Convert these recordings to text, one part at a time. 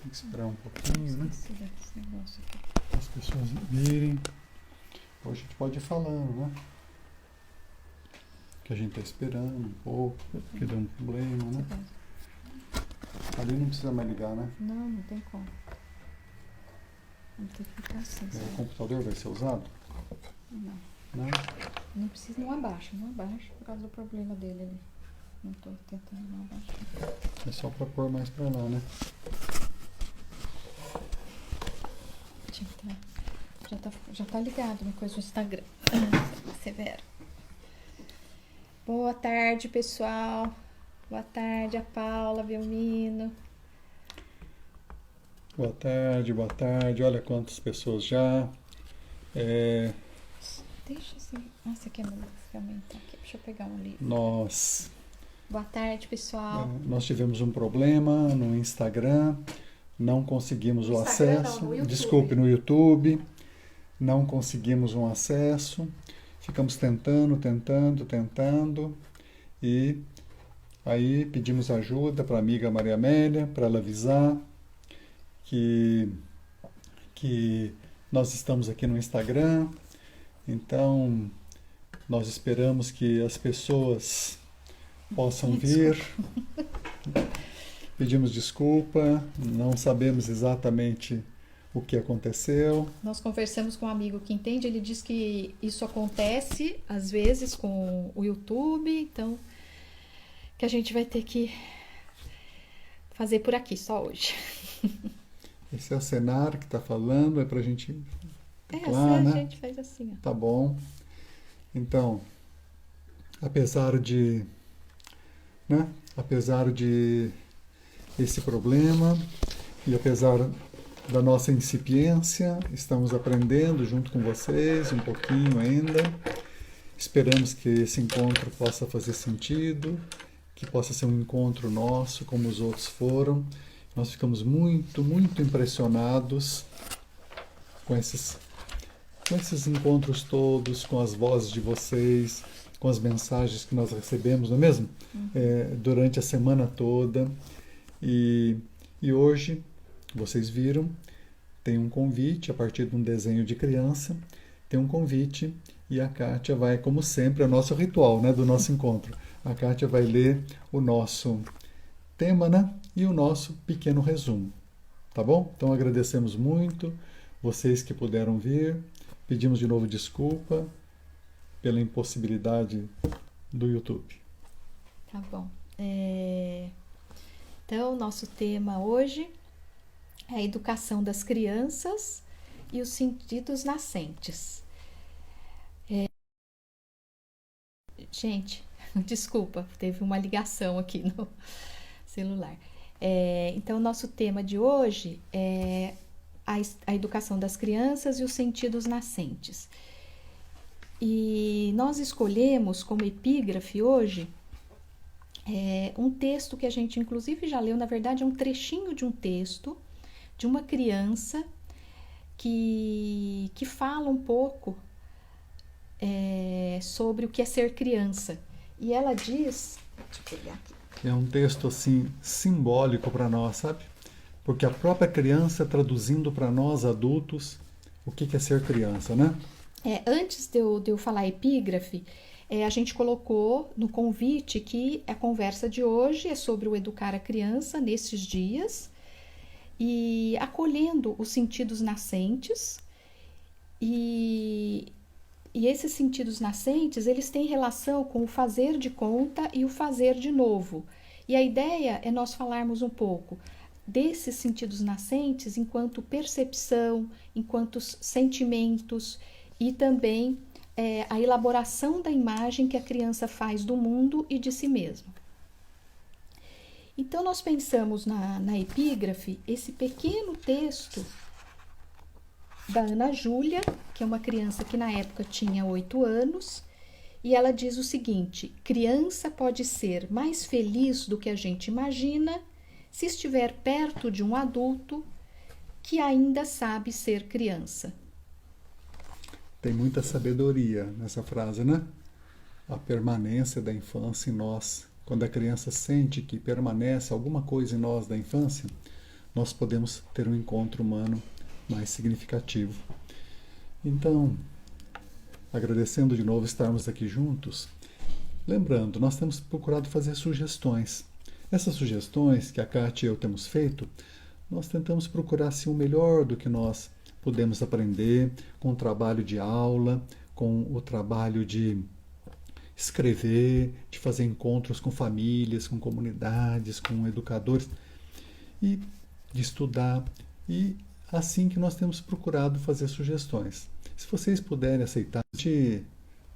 Tem que esperar um pouquinho, né? Esqueci desse negócio aqui. As pessoas virem. Hoje a gente pode ir falando, né? Que a gente está esperando um pouco, porque deu um problema, né? Ali não precisa mais ligar, né? Não, não tem como. Vamos ter que ficar assim. O computador vai ser usado? Não. Não? Não precisa, não abaixa por causa do problema dele ali. Não tô tentando não abaixar. É só para pôr mais para lá, né? Já tá ligado uma coisa no Instagram. Severo. Boa tarde, pessoal. Boa tarde, a Paula, Belmino. Boa tarde, boa tarde. Olha quantas pessoas já. Deixa assim. Ah, você quer aumentar aqui? Deixa eu pegar um livro. Nós Boa tarde, pessoal. Nós tivemos um problema no Instagram, não conseguimos o acesso. Não, no YouTube. Desculpe, no YouTube, não conseguimos um acesso. Ficamos tentando e aí pedimos ajuda para a amiga Maria Amélia, para ela avisar que nós estamos aqui no Instagram. Então, nós esperamos que as pessoas possam vir. Pedimos desculpa, não sabemos exatamente o que aconteceu. Nós conversamos com um amigo que entende, ele diz que isso acontece às vezes com o YouTube, então que a gente vai ter que fazer por aqui só hoje. Esse é o cenário que está falando, é para a gente A né? gente faz assim, ó. Tá bom. Então, apesar de esse problema e apesar da nossa incipiência, estamos aprendendo junto com vocês um pouquinho ainda. Esperamos que esse encontro possa fazer sentido, que possa ser um encontro nosso como os outros foram. Nós ficamos muito, muito impressionados com esses encontros todos, com as vozes de vocês, com as mensagens que nós recebemos, não é mesmo? Durante a semana toda. E hoje, vocês viram, tem um convite, a partir de um desenho de criança, tem um convite e a Kátia vai, como sempre, é o nosso ritual, né, do nosso encontro. A Kátia vai ler o nosso tema, né, e o nosso pequeno resumo. Tá bom? Então agradecemos muito vocês que puderam vir. Pedimos de novo desculpa pela impossibilidade do YouTube. Tá bom. Então, nosso tema hoje é a educação das crianças e os sentidos nascentes. Gente, desculpa, teve uma ligação aqui no celular. Então, nosso tema de hoje é a educação das crianças e os sentidos nascentes. E nós escolhemos como epígrafe hoje um texto que a gente inclusive já leu, na verdade é um trechinho de um texto de uma criança que fala um pouco sobre o que é ser criança. E ela diz, deixa eu pegar aqui. É um texto assim simbólico para nós, sabe? Porque a própria criança traduzindo para nós adultos o que é ser criança, né? Antes de eu falar epígrafe, a gente colocou no convite que a conversa de hoje é sobre o educar a criança nesses dias e acolhendo os sentidos nascentes. E esses sentidos nascentes, eles têm relação com o fazer de conta e o fazer de novo. E a ideia é nós falarmos um pouco desses sentidos nascentes enquanto percepção, enquanto sentimentos e também a elaboração da imagem que a criança faz do mundo e de si mesma. Então, nós pensamos na epígrafe, esse pequeno texto da Ana Júlia, que é uma criança que na época tinha 8 anos, e ela diz o seguinte: criança pode ser mais feliz do que a gente imagina se estiver perto de um adulto que ainda sabe ser criança. Tem muita sabedoria nessa frase, né? A permanência da infância em nós. Quando a criança sente que permanece alguma coisa em nós da infância, nós podemos ter um encontro humano mais significativo. Então, agradecendo de novo estarmos aqui juntos, lembrando, nós temos procurado fazer sugestões. Essas sugestões que a Kátia e eu temos feito, nós tentamos procurar assim, o melhor do que nós podemos aprender com o trabalho de aula, com o trabalho de escrever, de fazer encontros com famílias, com comunidades, com educadores, e de estudar. E assim que nós temos procurado fazer sugestões. Se vocês puderem aceitar,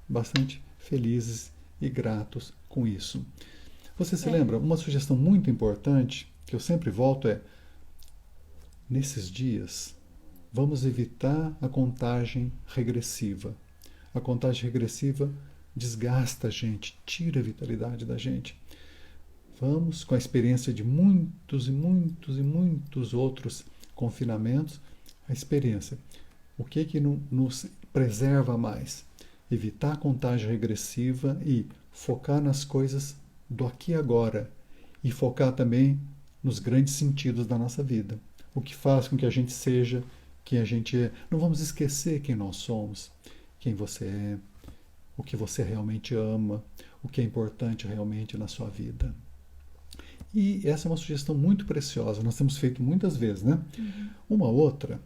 bastante felizes e gratos com isso. Você se lembra? Uma sugestão muito importante, que eu sempre volto, é: nesses dias, vamos evitar a contagem regressiva. A contagem regressiva desgasta a gente, tira a vitalidade da gente. Vamos, com a experiência de muitos e muitos e muitos outros confinamentos, a experiência. O que nos preserva mais? Evitar a contagem regressiva e focar nas coisas do aqui e agora. E focar também nos grandes sentidos da nossa vida. O que faz com que a gente seja quem a gente é. Não vamos esquecer quem nós somos, quem você é, o que você realmente ama, o que é importante realmente na sua vida. E essa é uma sugestão muito preciosa, nós temos feito muitas vezes, né? Uma outra,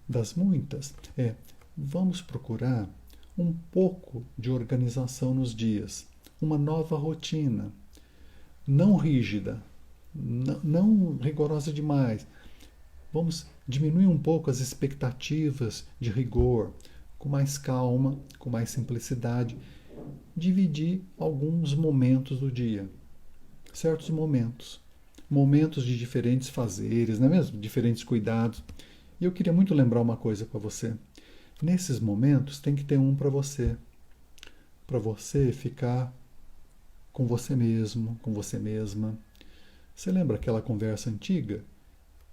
das muitas, é: vamos procurar um pouco de organização nos dias, uma nova rotina, não rígida, não rigorosa demais. Vamos diminuir um pouco as expectativas de rigor, com mais calma, com mais simplicidade, dividir alguns momentos do dia, certos momentos de diferentes fazeres, não é mesmo? Diferentes cuidados. E eu queria muito lembrar uma coisa para você. Nesses momentos tem que ter um para você ficar com você mesmo, com você mesma. Você lembra aquela conversa antiga?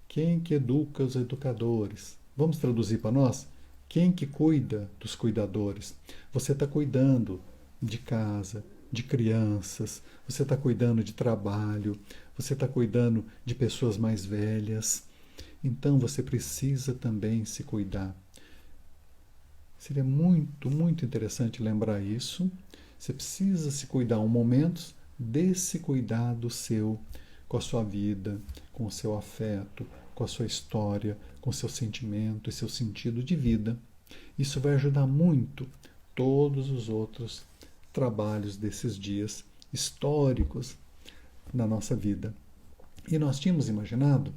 Quem que educa os educadores? Vamos traduzir para nós? Quem que cuida dos cuidadores? Você está cuidando de casa, de crianças, você está cuidando de trabalho, você está cuidando de pessoas mais velhas. Então você precisa também se cuidar. Seria muito, muito interessante lembrar isso. Você precisa se cuidar um momento desse cuidado seu com a sua vida, com o seu afeto, com a sua história, com o seu sentimento e seu sentido de vida. Isso vai ajudar muito todos os outros trabalhos desses dias históricos na nossa vida. E nós tínhamos imaginado,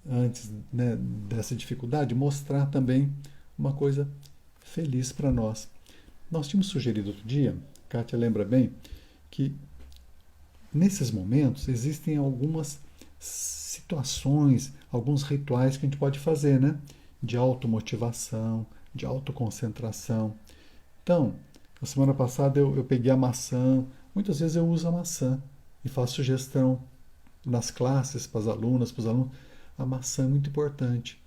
antes, né, dessa dificuldade, mostrar também uma coisa feliz para nós. Nós tínhamos sugerido outro dia, Kátia lembra bem, que nesses momentos existem algumas situações, alguns rituais que a gente pode fazer, né? De automotivação, de autoconcentração. Então, na semana passada eu peguei a maçã, muitas vezes eu uso a maçã e faço sugestão nas classes para as alunas, para os alunos. A maçã é muito importante.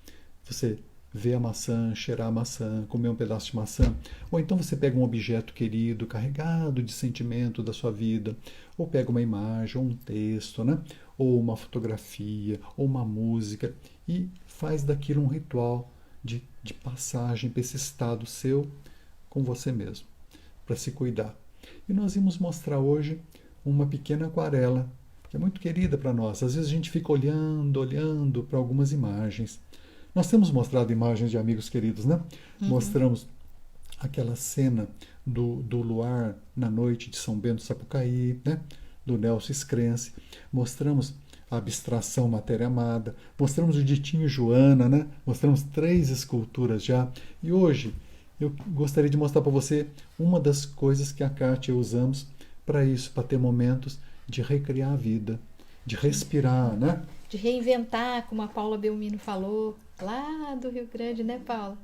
Você ver a maçã, cheirar a maçã, comer um pedaço de maçã. Ou então você pega um objeto querido, carregado de sentimento da sua vida, ou pega uma imagem, ou um texto, né? Ou uma fotografia, ou uma música, e faz daquilo um ritual de passagem para esse estado seu com você mesmo, para se cuidar. E nós vamos mostrar hoje uma pequena aquarela, que é muito querida para nós. Às vezes a gente fica olhando para algumas imagens. Nós temos mostrado imagens de amigos queridos, né? Mostramos aquela cena do luar na noite de São Bento Sapucaí, né? Do Nelson Scrense. Mostramos a abstração Matéria Amada. Mostramos o Ditinho Joana, né? Mostramos 3 esculturas já. E hoje eu gostaria de mostrar para você uma das coisas que a Kátia e eu usamos para isso, para ter momentos de recriar a vida, de respirar, né? De reinventar, como a Paula Belmino falou, lá do Rio Grande, né, Paula?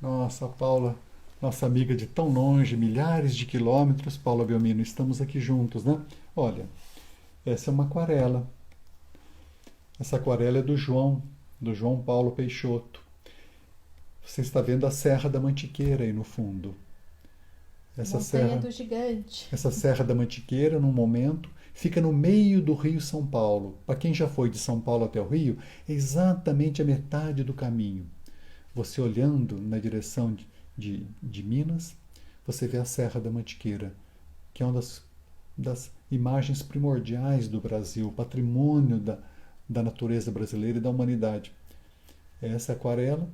Nossa, a Paula, nossa amiga de tão longe, milhares de quilômetros, Paula Belmino, estamos aqui juntos, né? Olha, essa é uma aquarela. Essa aquarela é do João Paulo Peixoto. Você está vendo a Serra da Mantiqueira aí no fundo. Essa Montanha serra, do Gigante. essa Serra da Mantiqueira, num momento, fica no meio do Rio São Paulo. Para quem já foi de São Paulo até o Rio, é exatamente a metade do caminho. Você olhando na direção de Minas, você vê a Serra da Mantiqueira, que é uma das imagens primordiais do Brasil, patrimônio da natureza brasileira e da humanidade. Essa aquarela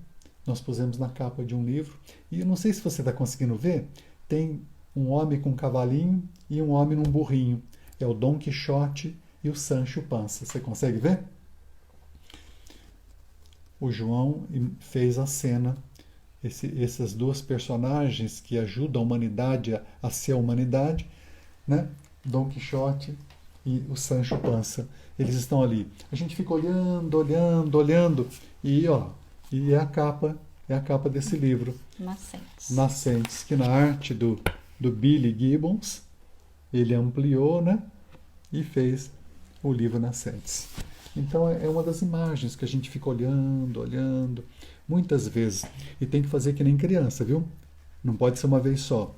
nós pusemos na capa de um livro. E eu não sei se você está conseguindo ver, tem um homem com um cavalinho e um homem num burrinho. É o Dom Quixote e o Sancho Panza. Você consegue ver? O João fez a cena, essas duas personagens que ajudam a humanidade a ser a humanidade, né? Dom Quixote e o Sancho Panza. Eles estão ali. A gente fica olhando, olhando, olhando e é a capa desse livro. Nascentes, que na arte do Billy Gibbons, ele ampliou, né? E fez o livro Nascentes. Então é uma das imagens que a gente fica olhando, olhando, muitas vezes. E tem que fazer que nem criança, viu? Não pode ser uma vez só.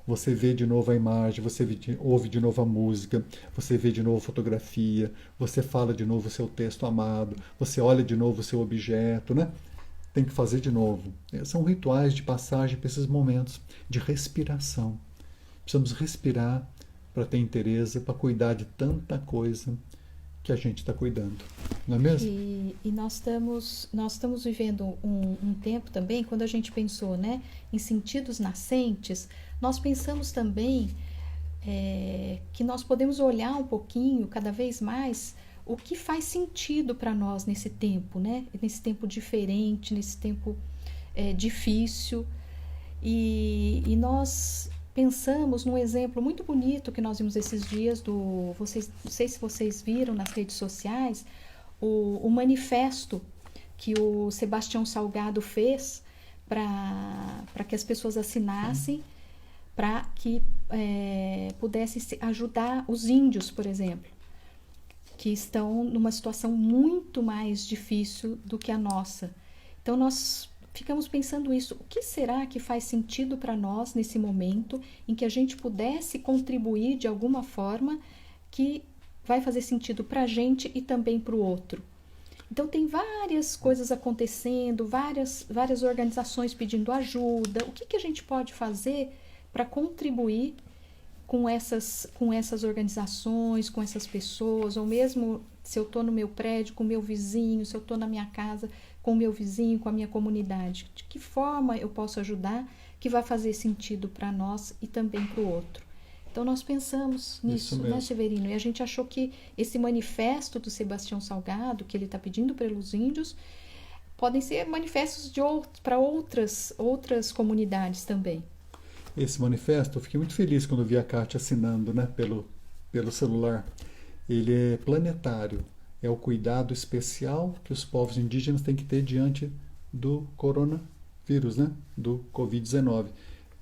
Você vê de novo a imagem, você ouve de novo a música, você vê de novo a fotografia, você fala de novo o seu texto amado, você olha de novo o seu objeto, né? Tem que fazer de novo. São rituais de passagem para esses momentos de respiração. Precisamos respirar para ter interesse, para cuidar de tanta coisa que a gente está cuidando, não é mesmo? E nós estamos vivendo um tempo também, quando a gente pensou, né, em sentidos nascentes, nós pensamos também que nós podemos olhar um pouquinho, cada vez mais, o que faz sentido para nós nesse tempo, né? Nesse tempo diferente, nesse tempo difícil. E nós pensamos num exemplo muito bonito que nós vimos esses dias não sei se vocês viram nas redes sociais, o manifesto que o Sebastião Salgado fez para que as pessoas assinassem, para que pudesse ajudar os índios, por exemplo, que estão numa situação muito mais difícil do que a nossa. Então nós ficamos pensando isso, o que será que faz sentido para nós nesse momento em que a gente pudesse contribuir de alguma forma que vai fazer sentido para a gente e também para o outro. Então tem várias coisas acontecendo, várias organizações pedindo ajuda. O que a gente pode fazer para contribuir com essas organizações, com essas pessoas, ou mesmo se eu estou no meu prédio, com o meu vizinho, se eu estou na minha casa, com o meu vizinho, com a minha comunidade. De que forma eu posso ajudar que vai fazer sentido para nós e também para o outro? Então nós pensamos nisso, né, Severino? E a gente achou que esse manifesto do Sebastião Salgado, que ele está pedindo pelos índios, podem ser manifestos para outras comunidades também. Esse manifesto, eu fiquei muito feliz quando vi a Kátia assinando, né, pelo celular. Ele é planetário, é o cuidado especial que os povos indígenas têm que ter diante do coronavírus, né, do Covid-19.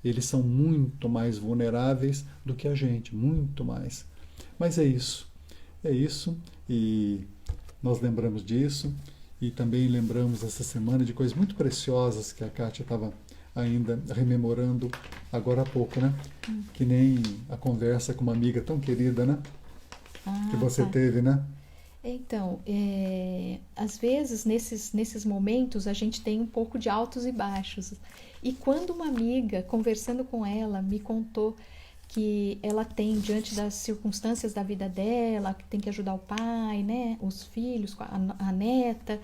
Eles são muito mais vulneráveis do que a gente, muito mais. Mas é isso, e nós lembramos disso, e também lembramos essa semana de coisas muito preciosas que a Kátia estava ainda rememorando agora há pouco, né? Que nem a conversa com uma amiga tão querida, né? Que você teve, né? Então, às vezes, nesses momentos, a gente tem um pouco de altos e baixos. E quando uma amiga, conversando com ela, me contou que ela tem, diante das circunstâncias da vida dela, que tem que ajudar o pai, né? Os filhos, a neta...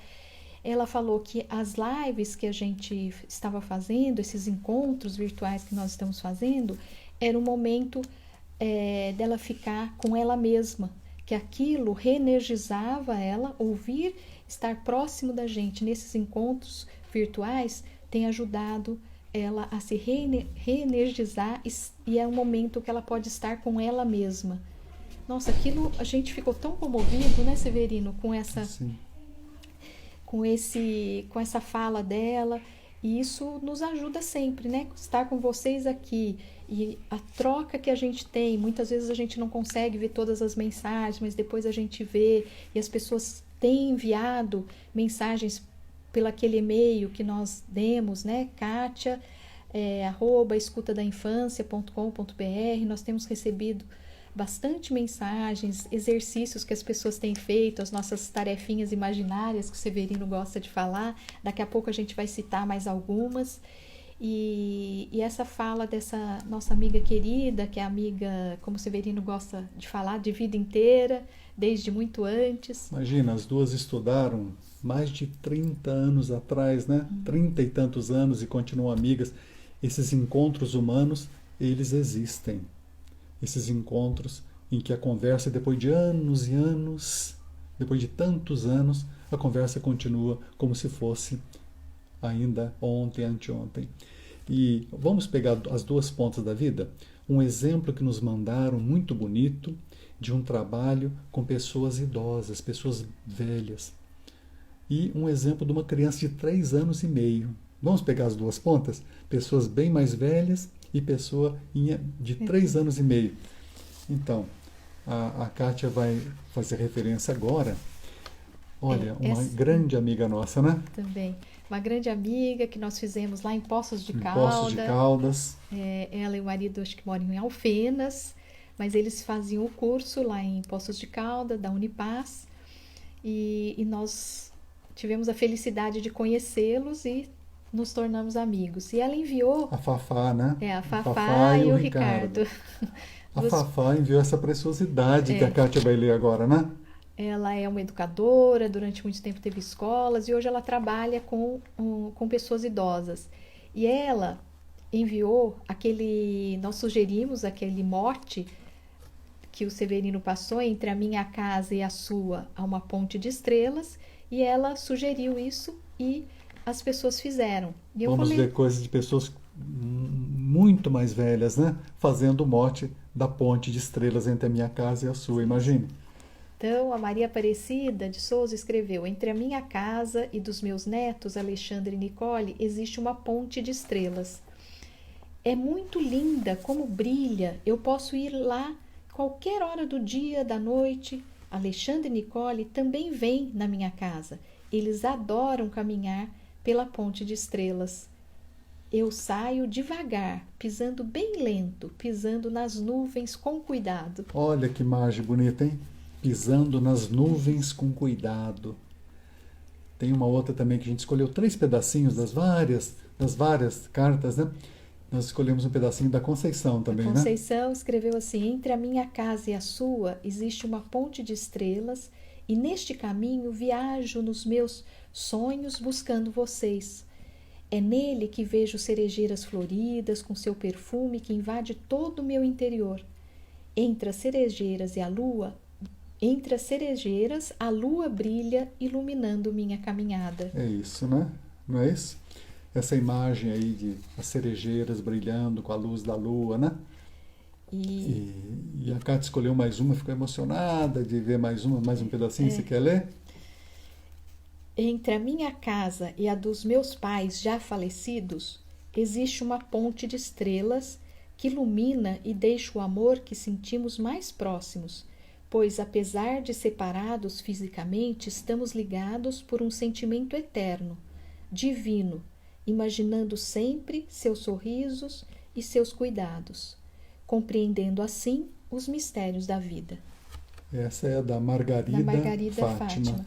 Ela falou que as lives que a gente estava fazendo, esses encontros virtuais que nós estamos fazendo, era um momento dela ficar com ela mesma, que aquilo reenergizava ela, ouvir, estar próximo da gente nesses encontros virtuais tem ajudado ela a se reenergizar e é um momento que ela pode estar com ela mesma. Nossa, aquilo, a gente ficou tão comovido, né, Severino, com essa... Sim. Com essa fala dela, e isso nos ajuda sempre, né? Estar com vocês aqui e a troca que a gente tem, muitas vezes a gente não consegue ver todas as mensagens, mas depois a gente vê, e as pessoas têm enviado mensagens pelo aquele e-mail que nós demos, né? Kátia, @escutadainfancia.com.br. Nós temos recebido bastante mensagens, exercícios que as pessoas têm feito, as nossas tarefinhas imaginárias que o Severino gosta de falar. Daqui a pouco a gente vai citar mais algumas. E essa fala dessa nossa amiga querida, que é amiga, como o Severino gosta de falar, de vida inteira, desde muito antes. Imagina, as duas estudaram mais de 30 anos atrás, né? 30 e tantos anos e continuam amigas. Esses encontros humanos, eles existem. Esses encontros em que a conversa, depois de anos e anos, depois de tantos anos, a conversa continua como se fosse ainda ontem, anteontem. E vamos pegar as duas pontas da vida. Um exemplo que nos mandaram muito bonito de um trabalho com pessoas idosas, pessoas velhas. E um exemplo de uma criança de 3 anos e meio. Vamos pegar as duas pontas? Pessoas bem mais velhas e pessoa de 3 anos e meio. Então, a Kátia vai fazer referência agora. Olha, uma grande amiga nossa, né? Também. Uma grande amiga que nós fizemos lá em Poços de Caldas. Poços de Caldas. Ela e o marido, acho que moram em Alfenas, mas eles faziam o curso lá em Poços de Caldas, da Unipaz. E nós tivemos a felicidade de conhecê-los e nos tornamos amigos. E ela enviou... A Fafá, né? A Fafá e o Ricardo. A Fafá enviou essa preciosidade que a Kátia vai ler agora, né? Ela é uma educadora, durante muito tempo teve escolas e hoje ela trabalha com pessoas idosas. E ela enviou nós sugerimos aquele mote que o Severino passou entre a minha casa e a sua, a uma ponte de estrelas, e ela sugeriu isso e as pessoas fizeram. E vamos ver coisas de pessoas muito mais velhas, né? Fazendo o mote da ponte de estrelas entre a minha casa e a sua, imagine. Então, a Maria Aparecida de Souza escreveu: entre a minha casa e dos meus netos, Alexandre e Nicole, existe uma ponte de estrelas. É muito linda, como brilha. Eu posso ir lá qualquer hora do dia, da noite. Alexandre e Nicole também vêm na minha casa. Eles adoram caminhar pela ponte de estrelas. Eu saio devagar, pisando bem lento, pisando nas nuvens com cuidado. Olha que imagem bonita, hein? Pisando nas nuvens com cuidado. Tem uma outra também que a gente escolheu 3 pedacinhos das várias cartas, né? Nós escolhemos um pedacinho da Conceição também, né? A Conceição escreveu assim: entre a minha casa e a sua existe uma ponte de estrelas e neste caminho viajo nos meus sonhos buscando vocês. É nele que vejo cerejeiras floridas com seu perfume que invade todo o meu interior. Entre as cerejeiras, a lua brilha iluminando minha caminhada. É isso, né? Não é isso? Essa imagem aí de as cerejeiras brilhando com a luz da lua, né? E a Kátia escolheu mais uma, ficou emocionada de ver mais um pedacinho. Você quer ler? Entre a minha casa e a dos meus pais já falecidos, existe uma ponte de estrelas que ilumina e deixa o amor que sentimos mais próximos, pois apesar de separados fisicamente, estamos ligados por um sentimento eterno, divino, imaginando sempre seus sorrisos e seus cuidados, compreendendo assim os mistérios da vida. Essa é da Margarida Fátima.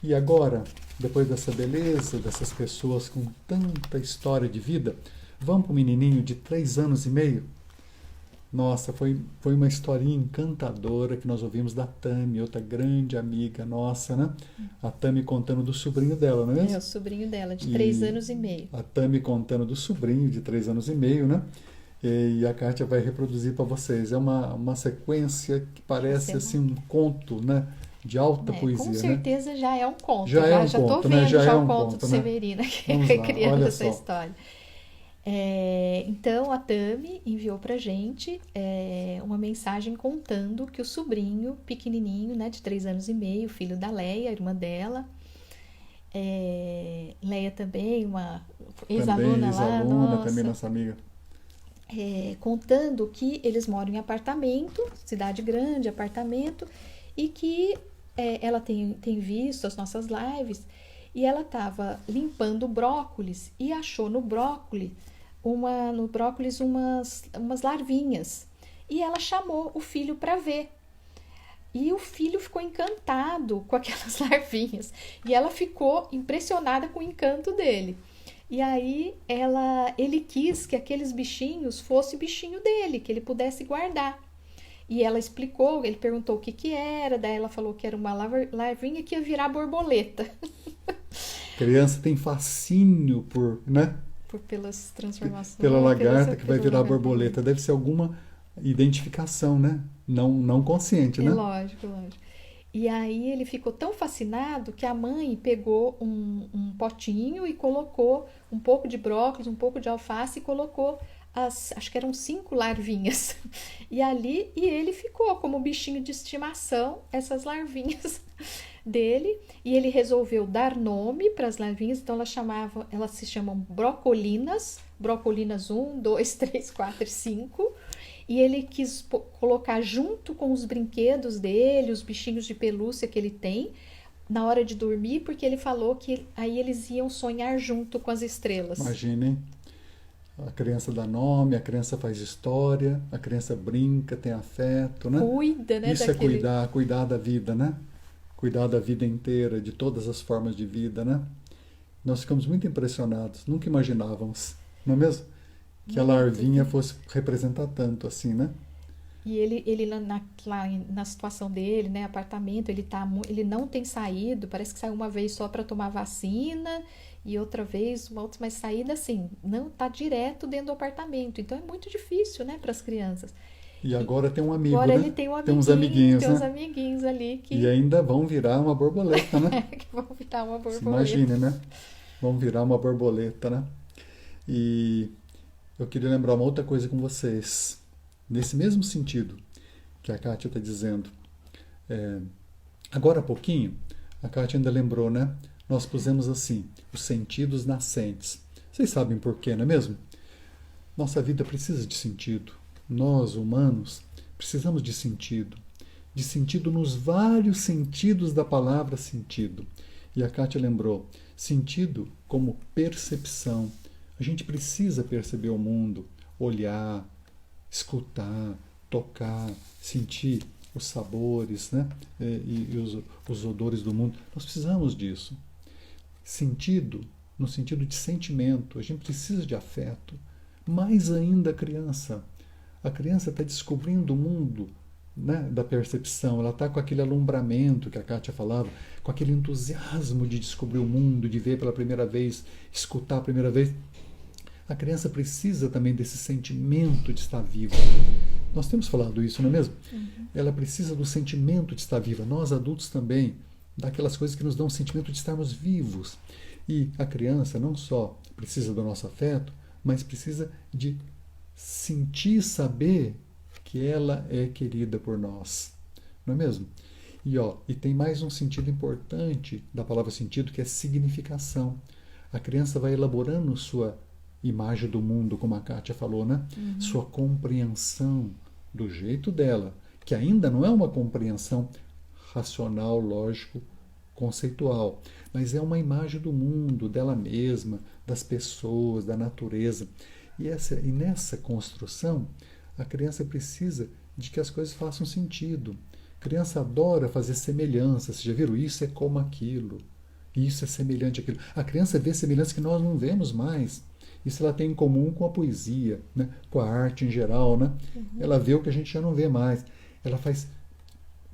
E agora, depois dessa beleza, dessas pessoas com tanta história de vida, vamos para o menininho de 3 anos e meio? Nossa, foi uma historinha encantadora que nós ouvimos da Tami, outra grande amiga nossa, né? A Tami contando do sobrinho dela, não é mesmo? É, o sobrinho dela, de 3 anos e meio. A Tami contando do sobrinho de 3 anos e meio, né? E a Kátia vai reproduzir para vocês. É uma sequência que parece assim um conto, né? De alta poesia, com certeza, né? Já é um conto. Já é um já conto, estou vendo né? Já o conto do Severino aqui, recriando essa história. Então, a Tami enviou pra gente uma mensagem contando que o sobrinho pequenininho, né, de 3 anos e meio, filho da Leia, irmã dela, Leia também, uma ex-aluna lá, nossa, também nossa amiga, contando que eles moram em apartamento, cidade grande, apartamento, e que ela tem visto as nossas lives, e ela estava limpando brócolis e achou no brócolis no brócolis umas larvinhas. E ela chamou o filho para ver. E o filho ficou encantado com aquelas larvinhas. E ela ficou impressionada com o encanto dele. E aí ele quis que aqueles bichinhos fossem bichinho dele, que ele pudesse guardar. E ela explicou, ele perguntou o que era, daí ela falou que era uma larvinha que ia virar borboleta. Criança tem fascínio por, né? Pelas transformações. Pela lagarta que vai virar borboleta. Deve ser alguma identificação, né? Não consciente, né? Lógico. E aí ele ficou tão fascinado que a mãe pegou um potinho e colocou um pouco de brócolis, um pouco de alface e colocou acho que eram 5 larvinhas. E ele ficou como bichinho de estimação, essas larvinhas dele. E ele resolveu dar nome para as larvinhas, então elas se chamam brocolinas 1, 2, 3, 4 e 5. E ele quis colocar junto com os brinquedos dele, os bichinhos de pelúcia que ele tem, na hora de dormir, porque ele falou que aí eles iam sonhar junto com as estrelas. Imaginem, a criança dá nome, a criança faz história, a criança brinca, tem afeto, né? Cuida, né? Isso é cuidar da vida, né? Cuidar da vida inteira, de todas as formas de vida, né? Nós ficamos muito impressionados, nunca imaginávamos, não é mesmo? Que a larvinha fosse representar tanto assim, né? E ele lá na situação dele, né, apartamento, ele não tem saído, parece que saiu uma vez só para tomar vacina e outra vez, mas saída assim, não tá direto dentro do apartamento. Então é muito difícil, né, para as crianças. E agora tem um amigo, agora né? Ele tem um amiguinho, tem uns amiguinhos, tem né? uns amiguinhos ali que E ainda vão virar uma borboleta, né? que vão virar uma borboleta. Imagine, né? Vão virar uma borboleta, né? E eu queria lembrar uma outra coisa com vocês. Nesse mesmo sentido que a Kátia está dizendo. Agora há pouquinho, a Kátia ainda lembrou, né? Nós pusemos assim, os sentidos nascentes. Vocês sabem por quê, não é mesmo? Nossa vida precisa de sentido. Nós, humanos, precisamos de sentido. De sentido nos vários sentidos da palavra sentido. E a Kátia lembrou, sentido como percepção. A gente precisa perceber o mundo, olhar, escutar, tocar, sentir os sabores, né? E os odores do mundo. Nós precisamos disso. Sentido, no sentido de sentimento. A gente precisa de afeto. Mais ainda a criança. A criança está descobrindo o mundo, né, da percepção. Ela está com aquele alumbramento que a Kátia falava, com aquele entusiasmo de descobrir o mundo, de ver pela primeira vez, escutar a primeira vez. A criança precisa também desse sentimento de estar viva. Nós temos falado isso, não é mesmo? Uhum. Ela precisa do sentimento de estar viva. Nós, adultos, também, daquelas coisas que nos dão o sentimento de estarmos vivos. E a criança não só precisa do nosso afeto, mas precisa de sentir, saber que ela é querida por nós. Não é mesmo? E tem mais um sentido importante da palavra sentido, que é significação. A criança vai elaborando sua imagem do mundo, como a Kátia falou, né? Uhum. Sua compreensão do jeito dela, que ainda não é uma compreensão racional, lógico, conceitual, mas é uma imagem do mundo, dela mesma, das pessoas, da natureza. E nessa construção, a criança precisa de que as coisas façam sentido. A criança adora fazer semelhanças. Vocês já viram? Isso é como aquilo. Isso é semelhante àquilo. A criança vê semelhanças que nós não vemos mais. Isso ela tem em comum com a poesia, né? Com a arte em geral, né? Uhum. Ela vê o que a gente já não vê mais. Ela faz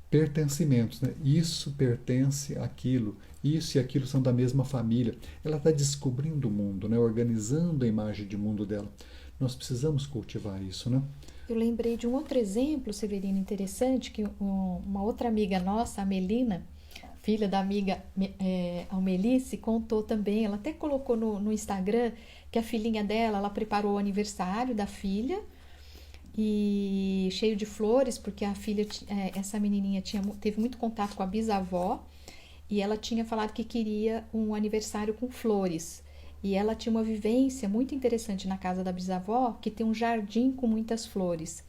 pertencimentos, né? Isso pertence àquilo. Isso e aquilo são da mesma família. Ela está descobrindo o mundo, né? Organizando a imagem de mundo dela. Nós precisamos cultivar isso, né? Eu lembrei de um outro exemplo, Severino, interessante, que uma outra amiga nossa, a Melina, filha da amiga Almelice, contou também. Ela até colocou no Instagram que a filhinha dela, ela preparou o aniversário da filha, e cheio de flores, porque a filha, essa menininha teve muito contato com a bisavó, e ela tinha falado que queria um aniversário com flores. E ela tinha uma vivência muito interessante na casa da bisavó, que tem um jardim com muitas flores.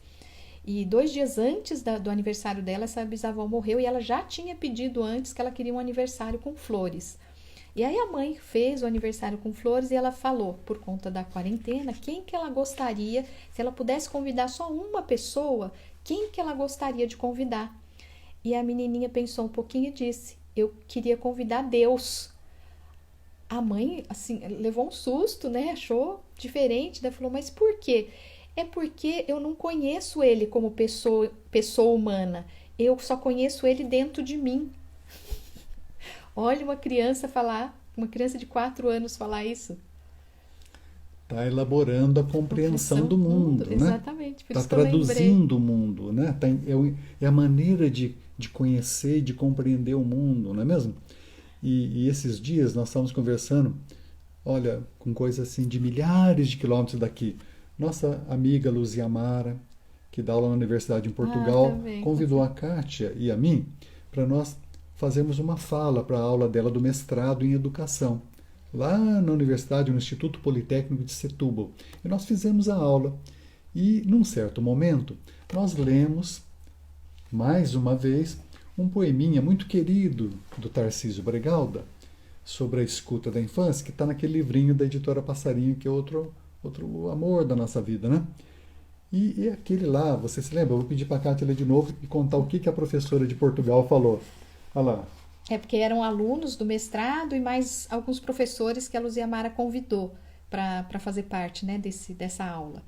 E 2 dias antes do aniversário dela, essa bisavó morreu, e ela já tinha pedido antes que ela queria um aniversário com flores. E aí a mãe fez o aniversário com flores e ela falou, por conta da quarentena, quem que ela gostaria, se ela pudesse convidar só uma pessoa, quem que ela gostaria de convidar. E a menininha pensou um pouquinho e disse, eu queria convidar Deus. A mãe, assim, levou um susto, né? Achou diferente, daí falou, mas por quê? É porque eu não conheço ele como pessoa humana. Eu só conheço ele dentro de mim. Olha uma criança falar, uma criança de 4 anos falar isso. Está elaborando a compreensão do mundo, né? Exatamente, por Está isso que eu lembrei. traduzindo o mundo, né? É a maneira de conhecer, de compreender o mundo, não é mesmo? E esses dias nós estávamos conversando, olha, com coisa assim de milhares de quilômetros daqui. Nossa amiga Luzia Mara, que dá aula na universidade em Portugal, também, convidou a Kátia e a mim para nós fazermos uma fala para a aula dela do mestrado em educação, lá na universidade, no Instituto Politécnico de Setúbal. E nós fizemos a aula. E, num certo momento, nós lemos, mais uma vez, um poeminha muito querido do Tarcísio Bregalda, sobre a escuta da infância, que está naquele livrinho da editora Passarinho, que é outro amor da nossa vida, né? E aquele lá, você se lembra? Eu vou pedir para a Kátia ler de novo e contar o que a professora de Portugal falou. Olha lá. É porque eram alunos do mestrado e mais alguns professores que a Luzia Mara convidou para fazer parte, né, dessa aula.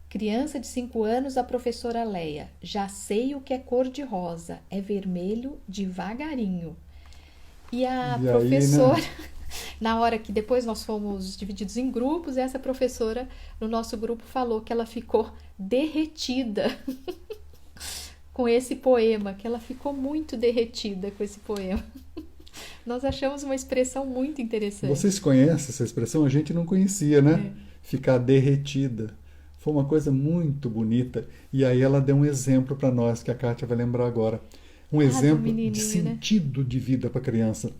Criança de 5 anos, a professora Leia. Já sei o que é cor-de-rosa. É vermelho devagarinho. E a professora, aí, né? na hora que depois nós fomos divididos em grupos, essa professora no nosso grupo falou que ela ficou derretida com esse poema, que ela ficou muito derretida com esse poema. Nós achamos uma expressão muito interessante. Vocês conhecem essa expressão? A gente não conhecia, né? Ficar derretida. Foi uma coisa muito bonita. E aí ela deu um exemplo para nós, que a Kátia vai lembrar agora. Um exemplo de sentido, né, de vida para a criança.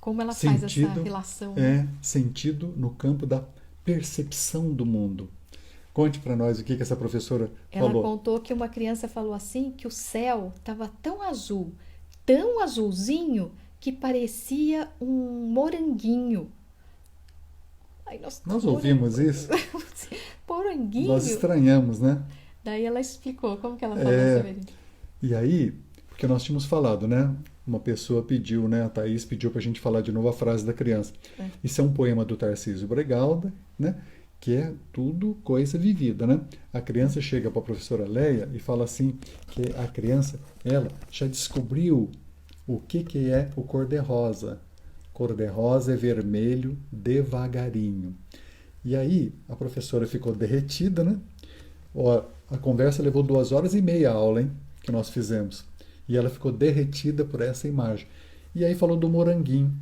Como ela faz essa relação. Sentido no campo da percepção do mundo. Conte para nós o que essa professora falou. Ela contou que uma criança falou assim, que o céu estava tão azul, tão azulzinho, que parecia um moranguinho. Aí nós ouvimos isso? Moranguinho? Nós estranhamos, né? Daí ela explicou como que ela falou sobre isso. E aí, porque nós tínhamos falado, né? Uma pessoa pediu, né? A Thaís pediu para a gente falar de novo a frase da criança. Isso é um poema do Tarcísio Bregalda, né? Que é tudo coisa vivida, né? A criança chega para a professora Leia e fala assim, que a criança, ela já descobriu o que é o cor-de-rosa. Cor-de-rosa é vermelho devagarinho. E aí a professora ficou derretida, né? Ó, a conversa levou 2h30 a aula, hein? Que nós fizemos. E ela ficou derretida por essa imagem. E aí falou do moranguinho.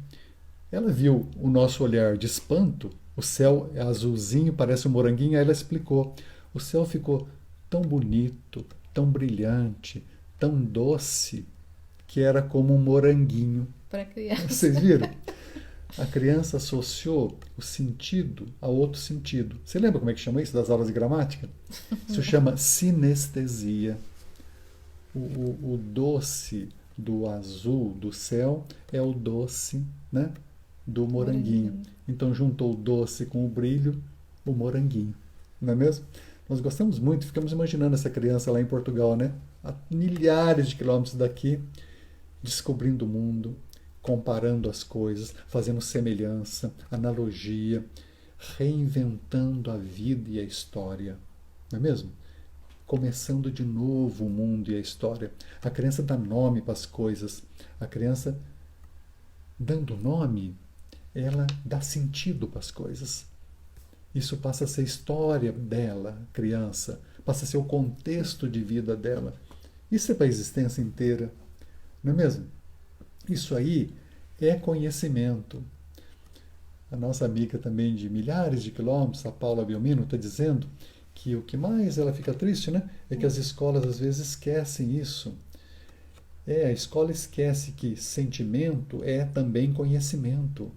Ela viu o nosso olhar de espanto. O céu é azulzinho, parece um moranguinho. Aí ela explicou. O céu ficou tão bonito, tão brilhante, tão doce, que era como um moranguinho. Para criança. Vocês viram? A criança associou o sentido a outro sentido. Você lembra como é que chama isso das aulas de gramática? Isso chama sinestesia. O doce do azul do céu é o doce, né, do moranguinho. Então juntou o doce com o brilho, o moranguinho. Não é mesmo? Nós gostamos muito, ficamos imaginando essa criança lá em Portugal, né? A milhares de quilômetros daqui, descobrindo o mundo, comparando as coisas, fazendo semelhança, analogia, reinventando a vida e a história. Não é mesmo? Começando de novo o mundo e a história. A criança dá nome para as coisas. A criança, dando nome, ela dá sentido para as coisas. Isso passa a ser a história dela, criança. Passa a ser o contexto de vida dela. Isso é para a existência inteira. Não é mesmo? Isso aí é conhecimento. A nossa amiga também de milhares de quilômetros, a Paula Biomino, está dizendo que o que mais ela fica triste, né, é que as escolas às vezes esquecem isso. A escola esquece que sentimento é também conhecimento.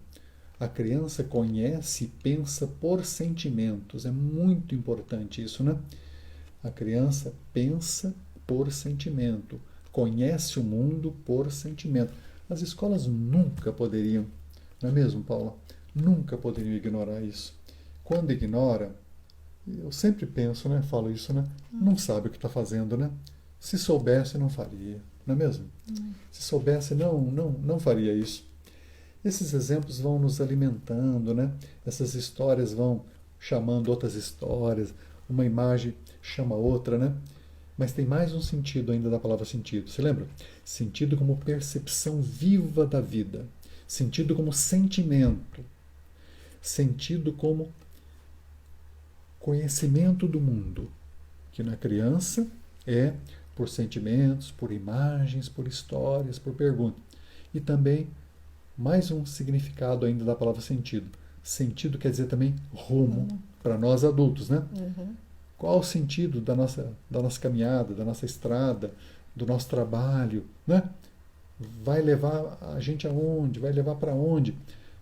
A criança conhece e pensa por sentimentos. É muito importante isso, né? A criança pensa por sentimento. Conhece o mundo por sentimento. As escolas nunca poderiam, não é mesmo, Paula? Nunca poderiam ignorar isso. Quando ignora, eu sempre penso, né? Falo isso, né? Não sabe o que está fazendo, né? Se soubesse, não faria, não é mesmo? Se soubesse, não faria isso. Esses exemplos vão nos alimentando, né? Essas histórias vão chamando outras histórias, uma imagem chama outra, né? Mas tem mais um sentido ainda da palavra sentido. Você lembra? Sentido como percepção viva da vida. Sentido como sentimento. Sentido como conhecimento do mundo. Que na criança é por sentimentos, por imagens, por histórias, por perguntas. E também mais um significado ainda da palavra sentido. Sentido quer dizer também rumo, para nós adultos, né? Qual o sentido da nossa caminhada, da nossa estrada, do nosso trabalho, né? Vai levar a gente aonde? Vai levar para onde?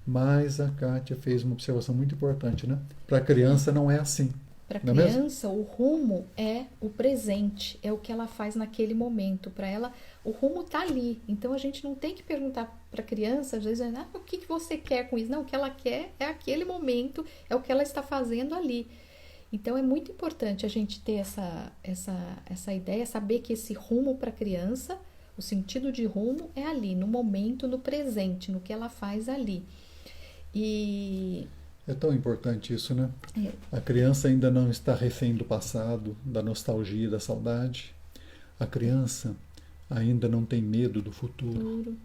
Mas a Kátia fez uma observação muito importante, né? Para a criança não é assim. Para a Não é mesmo? criança, o rumo é o presente, é o que ela faz naquele momento. Para ela, o rumo está ali. Então a gente não tem que perguntar para a criança, às vezes, o que você quer com isso? Não, o que ela quer é aquele momento, é o que ela está fazendo ali. Então é muito importante a gente ter essa ideia, saber que esse rumo para a criança, o sentido de rumo é ali, no momento, no presente, no que ela faz ali. E É tão importante isso, né? é, A criança ainda não está refém do passado, da nostalgia, da saudade. A criança ainda não tem medo do futuro. futuro.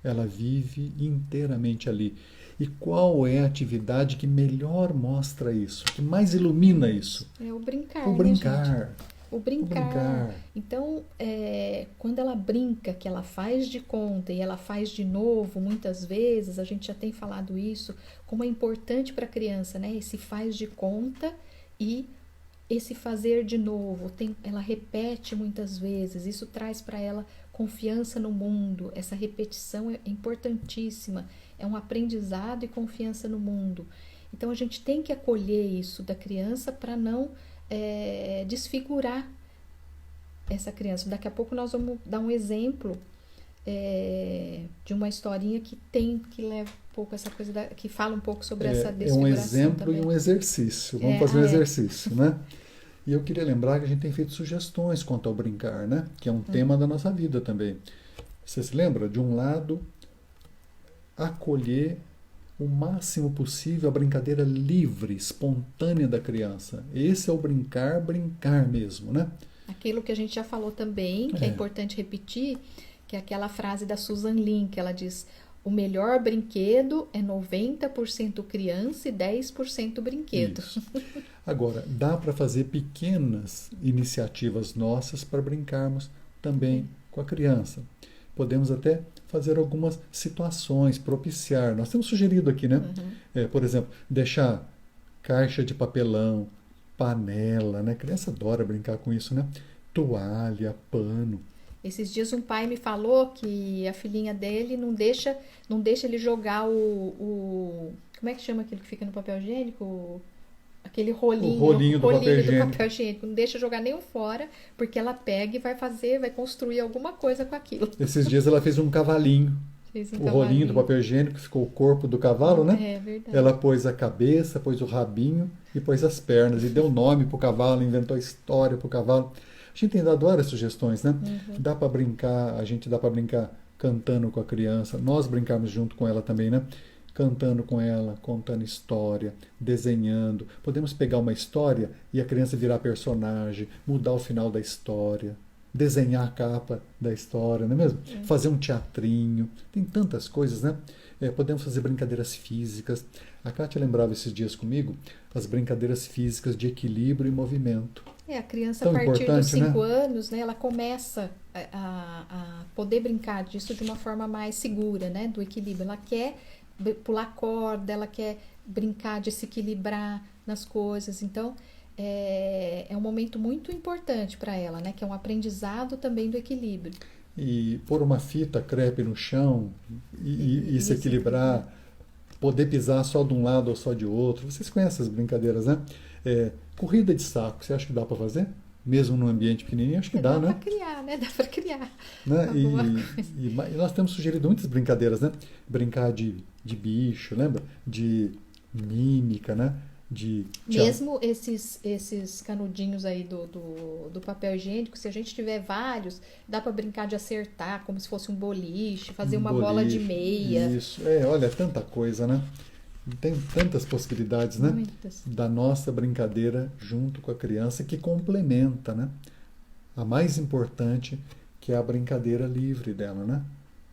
Ela vive inteiramente ali. E qual é a atividade que melhor mostra isso, que mais ilumina isso? É o brincar, O né, gente? brincar. O O brincar. brincar. Então, quando ela brinca, que ela faz de conta e ela faz de novo, muitas vezes, a gente já tem falado isso, como é importante para a criança, né? Esse faz de conta e esse fazer de novo. Ela repete muitas vezes, isso traz para ela confiança no mundo. Essa repetição é importantíssima, é um aprendizado e confiança no mundo. Então, a gente tem que acolher isso da criança para não desfigurar essa criança. Daqui a pouco nós vamos dar um exemplo de uma historinha que leva um pouco essa coisa que fala um pouco sobre essa É um desfiguração exemplo também. e um exercício. Vamos fazer um exercício, né? E eu queria lembrar que a gente tem feito sugestões quanto ao brincar, né? Que é um tema da nossa vida também. Você se lembra? De um lado, acolher o máximo possível a brincadeira livre, espontânea da criança. Esse é o brincar, brincar mesmo, né? Aquilo que a gente já falou também, que é importante repetir, que é aquela frase da Susan Lin, que ela diz: o melhor brinquedo é 90% criança e 10% brinquedo. Isso. Agora, dá para fazer pequenas iniciativas nossas para brincarmos também com a criança. Podemos até fazer algumas situações, propiciar. Nós temos sugerido aqui, né? Por exemplo, deixar caixa de papelão, panela, né? A criança adora brincar com isso, né? Toalha, pano. Esses dias um pai me falou que a filhinha dele não deixa ele jogar como é que chama aquilo que fica no papel higiênico? Aquele rolinho, O rolinho do papel higiênico. Não deixa jogar nenhum fora, porque ela pega e vai construir alguma coisa com aquilo. Esses dias ela fez um cavalinho. Fez um O rolinho do papel higiênico ficou o corpo do cavalo, né? É verdade. Ela pôs a cabeça, pôs o rabinho e pôs as pernas. E deu nome pro cavalo, inventou a história pro cavalo. A gente tem dado várias sugestões, né? Dá para brincar, a gente dá para brincar cantando com a criança. Nós brincarmos junto com ela também, né? Cantando com ela, contando história, desenhando. Podemos pegar uma história e a criança virar personagem, mudar o final da história, desenhar a capa da história, não é mesmo? Fazer um teatrinho. Tem tantas coisas, né? Podemos fazer brincadeiras físicas. A Kátia lembrava esses dias comigo as brincadeiras físicas de equilíbrio e movimento. A criança, Tão a partir dos importante, 5 né? anos, né, ela começa a poder brincar disso de uma forma mais segura, né, do equilíbrio. Ela quer pular corda, ela quer brincar de se equilibrar nas coisas. Então, é um momento muito importante para ela, né, que é um aprendizado também do equilíbrio. E pôr uma fita crepe no chão e se equilibrar, poder pisar só de um lado ou só de outro. Vocês conhecem essas brincadeiras, né? Corrida de saco, você acha que dá para fazer? mesmo num ambiente pequenininho, acho que dá, Dá né? para criar, né? Dá para criar Né? alguma coisa. E nós temos sugerido muitas brincadeiras, né? Brincar de bicho, lembra? De mímica, né? De Mesmo esses canudinhos aí do papel higiênico, se a gente tiver vários, dá para brincar de acertar, como se fosse um boliche, fazer uma bola de boliche. meia. Isso. É, olha, tanta coisa, né? Tem tantas possibilidades, né? Muitas. Da nossa brincadeira junto com a criança que complementa, né? A mais importante, que é a brincadeira livre dela, né?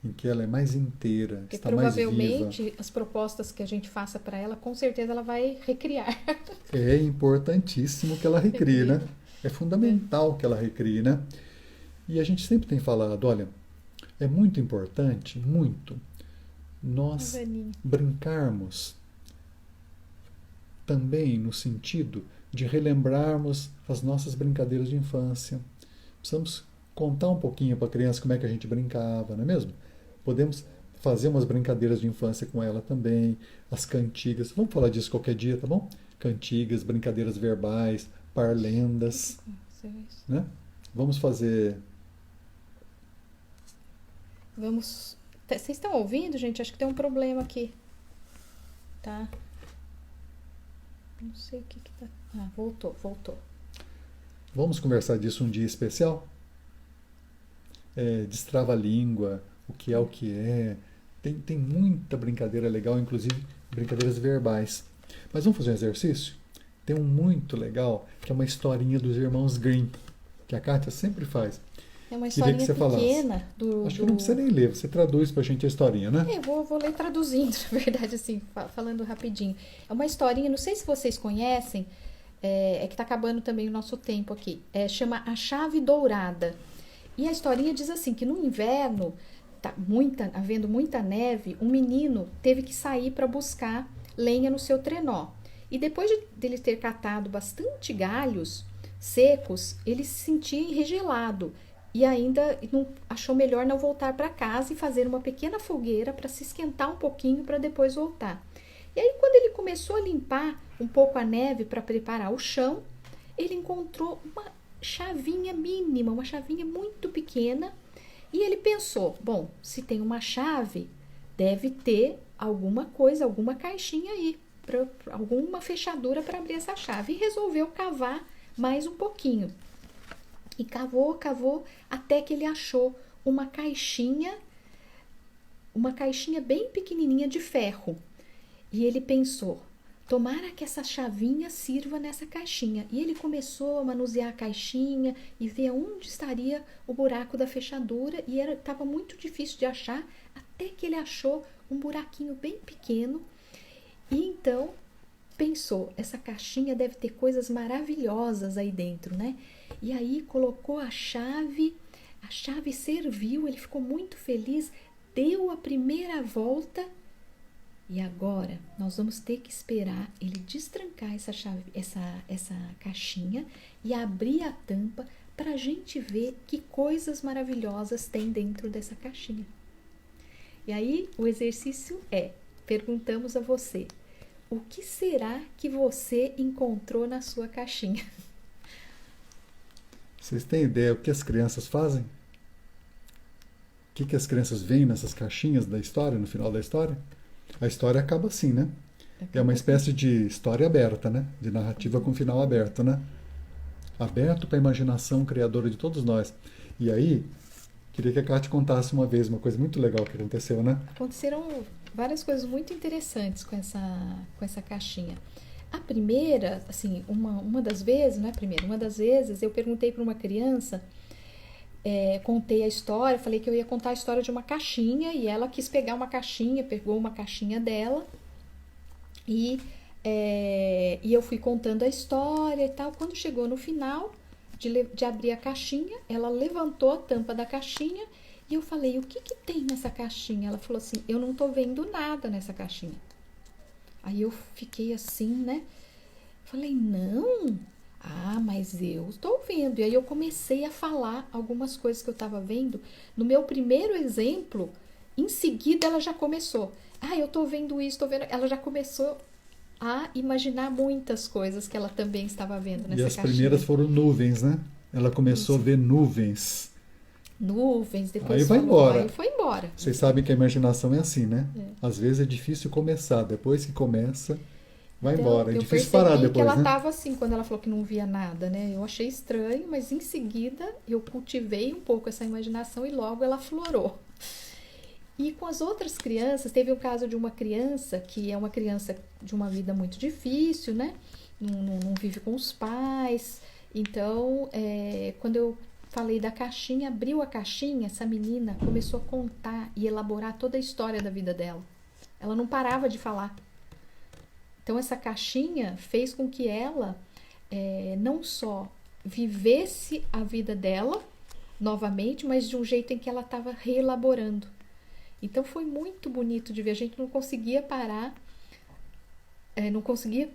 Em que ela é mais inteira, Porque está mais viva. provavelmente as propostas que a gente faça para ela, com certeza ela vai recriar. É importantíssimo que ela recrie, né? É fundamental que ela recrie, né? E a gente sempre tem falado, olha, é muito importante, muito, nós Vaninha. brincarmos também no sentido de relembrarmos as nossas brincadeiras de infância. Precisamos contar um pouquinho para a criança como é que a gente brincava, não é mesmo? Podemos fazer umas brincadeiras de infância com ela também, as cantigas. Vamos falar disso qualquer dia, tá bom? Cantigas, brincadeiras verbais, parlendas, né? Vamos fazer. Vamos. Vocês estão ouvindo, gente? Acho que tem um problema aqui. Tá? Não sei o que tá. Ah, voltou. Vamos conversar disso um dia especial? Destrava a língua, o que é. Tem muita brincadeira legal, inclusive brincadeiras verbais. Mas vamos fazer um exercício? Tem um muito legal, que é uma historinha dos irmãos Grimm, que a Kátia sempre faz. É uma Queria que historinha você falasse. pequena Acho que não precisa nem ler, você traduz pra gente a historinha, né? Eu vou ler traduzindo, na verdade, assim, falando rapidinho. É uma historinha, não sei se vocês conhecem, é que tá acabando também o nosso tempo aqui. Chama A Chave Dourada. E a historinha diz assim, que no inverno, havendo muita neve, um menino teve que sair para buscar lenha no seu trenó. E depois dele ter catado bastante galhos secos, ele se sentia enregelado. E ainda não achou melhor não voltar para casa e fazer uma pequena fogueira para se esquentar um pouquinho para depois voltar. E aí, quando ele começou a limpar um pouco a neve para preparar o chão, ele encontrou uma chavinha mínima, uma chavinha muito pequena. E ele pensou, bom, se tem uma chave, deve ter alguma coisa, alguma caixinha aí, alguma fechadura para abrir essa chave. E resolveu cavar mais um pouquinho. E cavou, até que ele achou uma caixinha bem pequenininha de ferro. E ele pensou, tomara que essa chavinha sirva nessa caixinha. E ele começou a manusear a caixinha e ver onde estaria o buraco da fechadura. E estava muito difícil de achar, até que ele achou um buraquinho bem pequeno. E então pensou, essa caixinha deve ter coisas maravilhosas aí dentro, né? E aí colocou a chave serviu, ele ficou muito feliz, deu a primeira volta e agora nós vamos ter que esperar ele destrancar essa caixinha e abrir a tampa para a gente ver que coisas maravilhosas tem dentro dessa caixinha. E aí o exercício perguntamos a você, o que será que você encontrou na sua caixinha? Vocês têm ideia o que as crianças fazem? O que as crianças veem nessas caixinhas da história, no final da história? A história acaba assim, né? É uma espécie de história aberta, né? De narrativa com final aberto, né? Aberto para a imaginação criadora de todos nós. E aí, queria que a Kátia contasse uma vez uma coisa muito legal que aconteceu, né? Aconteceram várias coisas muito interessantes com essa caixinha. A primeira, assim, uma das vezes, não é a primeira, uma das vezes eu perguntei para uma criança, contei a história, falei que eu ia contar a história de uma caixinha e ela quis pegar uma caixinha, pegou uma caixinha dela e eu fui contando a história e tal. Quando chegou no final de abrir a caixinha, ela levantou a tampa da caixinha e eu falei, o que tem nessa caixinha? Ela falou assim, eu não tô vendo nada nessa caixinha. Aí eu fiquei assim, né? Falei, não? Ah, mas eu tô vendo. E aí eu comecei a falar algumas coisas que eu tava vendo. No meu primeiro exemplo, em seguida ela já começou. Ah, eu tô vendo isso, tô vendo... Ela já começou a imaginar muitas coisas que ela também estava vendo nessa caixinha. E as primeiras foram nuvens, né? Ela começou a ver nuvens. Nuvens, depois Aí vai falou, embora. aí foi embora. Vocês sabem que a imaginação é assim, né? É. Às vezes é difícil começar, depois que começa, vai Então, embora. É eu difícil percebi parar que depois, ela né? estava assim quando ela falou que não via nada, né? Eu achei estranho, mas em seguida eu cultivei um pouco essa imaginação e logo ela florou. E com as outras crianças, teve o caso de uma criança que é uma criança de uma vida muito difícil, né? Não vive com os pais. Então, quando eu falei da caixinha, abriu a caixinha, essa menina começou a contar e elaborar toda a história da vida dela. Ela não parava de falar. Então, essa caixinha fez com que ela não só vivesse a vida dela novamente, mas de um jeito em que ela estava reelaborando. Então, foi muito bonito de ver. A gente não conseguia parar, não conseguia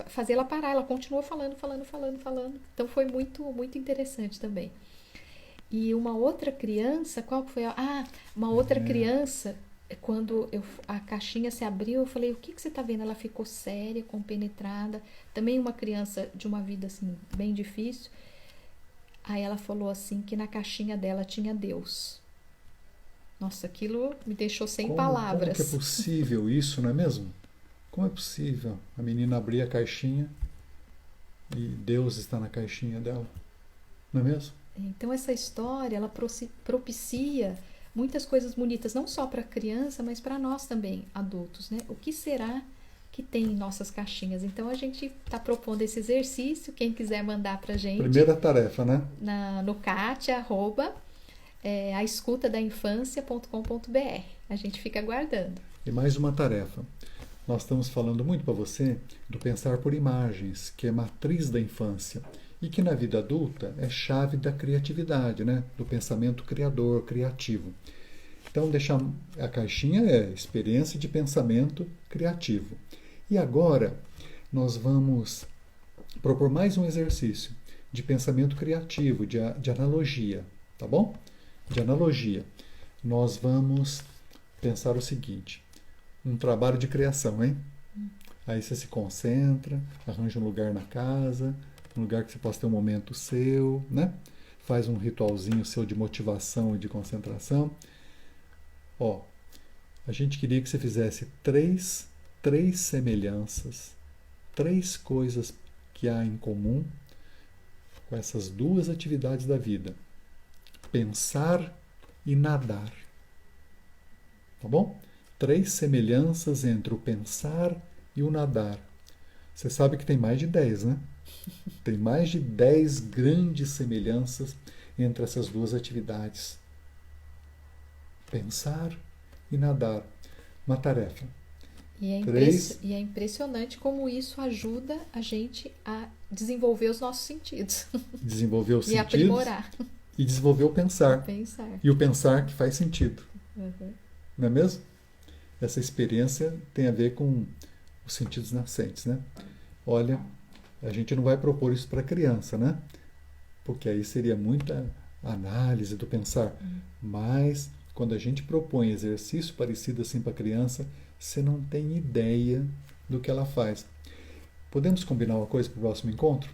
fazer ela parar. Ela continuou falando. Então, foi muito, muito interessante também. E uma outra criança, qual que foi? Uma outra criança, quando a caixinha se abriu, eu falei, o que você está vendo? Ela ficou séria, compenetrada. Também uma criança de uma vida assim, bem difícil. Aí ela falou assim, que na caixinha dela tinha Deus. Nossa, aquilo me deixou sem palavras. Como que é possível isso, não é mesmo? Como é possível a menina abrir a caixinha e Deus está na caixinha dela? Não é mesmo? Então essa história, ela propicia muitas coisas bonitas, não só para a criança, mas para nós também, adultos, né? O que será que tem em nossas caixinhas? Então a gente está propondo esse exercício, quem quiser mandar para a gente. Primeira tarefa, né? No CAT, @aescutadainfancia.com.br. A gente fica aguardando. E mais uma tarefa. Nós estamos falando muito para você do pensar por imagens, que é matriz da infância. E que na vida adulta é chave da criatividade, né? Do pensamento criador, criativo. Então, deixar a caixinha é experiência de pensamento criativo. E agora, nós vamos propor mais um exercício de pensamento criativo, de analogia, tá bom? De analogia. Nós vamos pensar o seguinte, um trabalho de criação, hein? Aí você se concentra, arranja um lugar na casa, um lugar que você possa ter um momento seu, né? Faz um ritualzinho seu de motivação e de concentração. Ó, a gente queria que você fizesse três semelhanças, 3 coisas que há em comum com essas 2 atividades da vida. Pensar e nadar. Tá bom? 3 semelhanças entre o pensar e o nadar. Você sabe que tem mais de 10, né? Tem mais de 10 grandes semelhanças entre essas 2 atividades. Pensar e nadar. Uma tarefa. E é impressionante como isso ajuda a gente a desenvolver os nossos sentidos. Desenvolver os e sentidos. aprimorar. E desenvolver o pensar. E o pensar que faz sentido. Uhum. Não é mesmo? Essa experiência tem a ver com os sentidos nascentes, né? Olha, a gente não vai propor isso para criança, né? Porque aí seria muita análise do pensar. Mas, quando a gente propõe exercício parecido assim para criança, você não tem ideia do que ela faz. Podemos combinar uma coisa para o próximo encontro?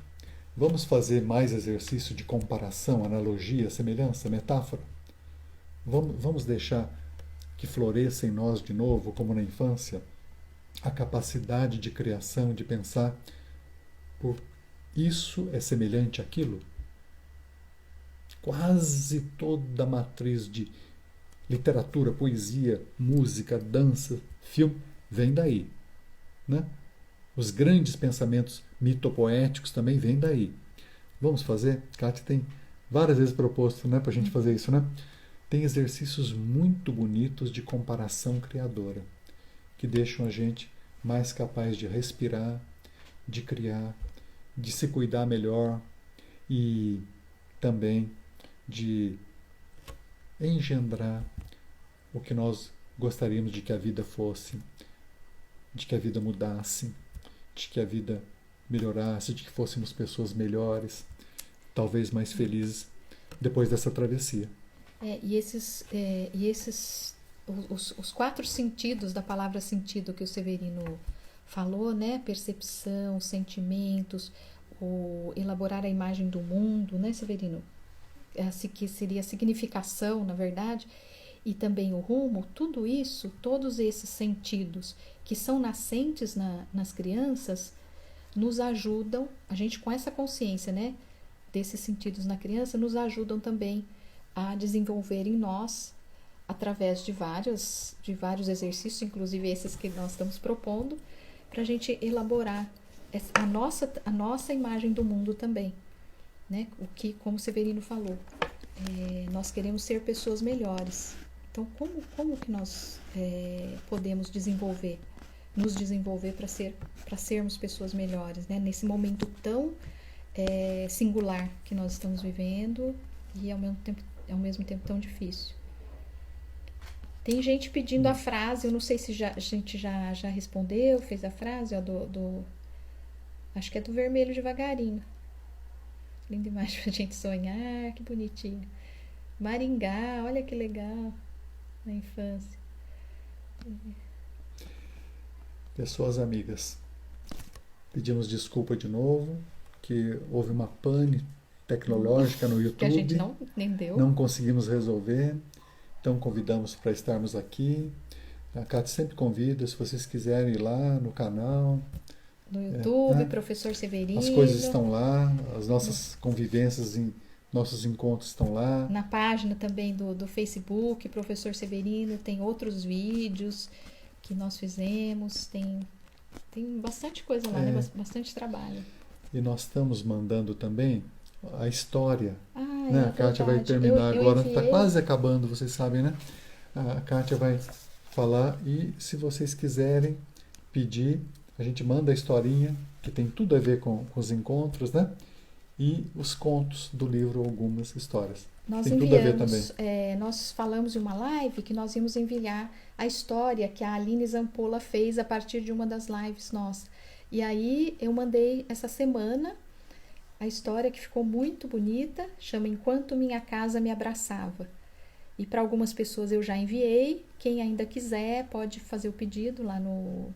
Vamos fazer mais exercício de comparação, analogia, semelhança, metáfora? Vamos deixar que floresça em nós de novo, como na infância, a capacidade de criação, de pensar por isso é semelhante àquilo? Quase toda a matriz de literatura, poesia, música, dança, filme, vem daí, né? Os grandes pensamentos mitopoéticos também vêm daí. Vamos fazer? Kátia tem várias vezes proposto, né, para a gente fazer isso, né? Tem exercícios muito bonitos de comparação criadora, que deixam a gente mais capaz de respirar, de criar, de se cuidar melhor e também de engendrar o que nós gostaríamos de que a vida fosse, de que a vida mudasse, de que a vida melhorasse, de que fôssemos pessoas melhores, talvez mais felizes depois dessa travessia. Os 4 sentidos da palavra sentido que o Severino falou, né? Percepção, sentimentos, ou elaborar a imagem do mundo, né, Severino? Essa que seria a significação, na verdade, e também o rumo, tudo isso, todos esses sentidos que são nascentes nas crianças, nos ajudam, a gente com essa consciência, né, desses sentidos na criança, nos ajudam também a desenvolver em nós, através de vários exercícios, inclusive esses que nós estamos propondo, para a gente elaborar a nossa imagem do mundo também, né? O que, como o Severino falou, nós queremos ser pessoas melhores. Então, como que nós podemos nos desenvolver para sermos pessoas melhores, né? Nesse momento tão singular que nós estamos vivendo e ao mesmo tempo tão difícil. Tem gente pedindo a frase, eu não sei se a gente já respondeu, fez a frase, ó, acho que é do Vermelho Devagarinho. Linda imagem pra gente sonhar, que bonitinho. Maringá, olha que legal, na infância. Pessoas amigas, pedimos desculpa de novo, que houve uma pane tecnológica no YouTube. Que a gente nem deu. Não conseguimos resolver. Então convidamos para estarmos aqui. A Kátia sempre convida, se vocês quiserem ir lá no canal. No YouTube, Professor Severino. As coisas estão lá, as nossas convivências, nossos encontros estão lá. Na página também do Facebook, Professor Severino, tem outros vídeos que nós fizemos, tem bastante coisa lá, né? Bastante trabalho. E nós estamos mandando também a história. Né? A Kátia vai terminar agora, está quase acabando, vocês sabem, né? A Kátia vai falar e se vocês quiserem pedir, a gente manda a historinha, que tem tudo a ver com os encontros, né? E os contos do livro, algumas histórias. Nós tem enviamos, tudo a ver também. Nós falamos em uma live que nós íamos enviar a história que a Aline Zampola fez a partir de uma das lives nossas. E aí eu mandei essa semana a história que ficou muito bonita, chama Enquanto Minha Casa Me Abraçava. E para algumas pessoas eu já enviei, quem ainda quiser pode fazer o pedido lá no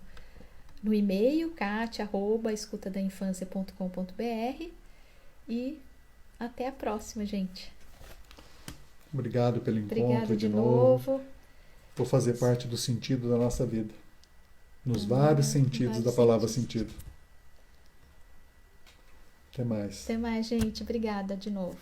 e-mail, katia@escutadainfancia.com.br e até a próxima, gente. Obrigado pelo encontro. Obrigada de novo. Por fazer parte do sentido da nossa vida. Nos vários sentidos da palavra sentido. Até mais. Até mais, gente. Obrigada de novo.